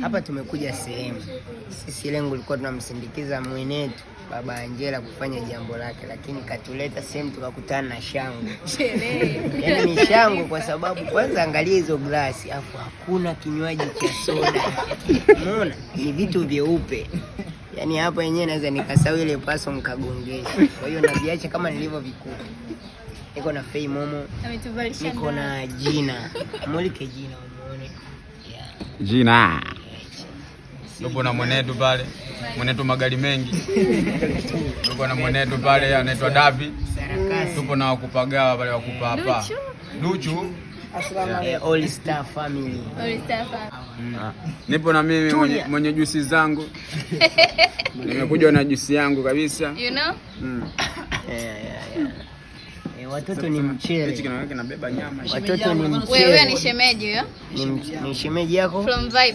Hapa tumekuja sehemu. Sisi lengo lilikuwa tunamsindikiza mwenetu Baba Angela kufanya jambo lake, lakini katuleta sehemu tukakutana na shangwe. Yaani ni shangwe kwa sababu kwanza angalia hizo glasi, afu hakuna kinywaji cha soda. Unaona? Ni vitu vyeupe. Yaani hapa yenyewe naweza nikasahau ile paso mkagongesha. Kwa hiyo naviacha kama nilivyovikua. Niko na Fei Momo. Niko na Jina. Mulike Jina umuone. Yeah. Jina. Tupo na mwenetu pale. Mwenetu magari mengi. Tupo na mwenetu pale anaitwa Davi. Tupo na wakupagawa pale wakupa hapa. Luchu. All Star Family. Nipo na mimi mwenye juisi zangu. Nimekuja na juisi yangu kabisa. You know? Watoto ni mchele. Hichi kinaweka nabeba nyama. Watoto ni mchele. Wewe ni shemeji huyo? Ni shemeji yako? From Vibe.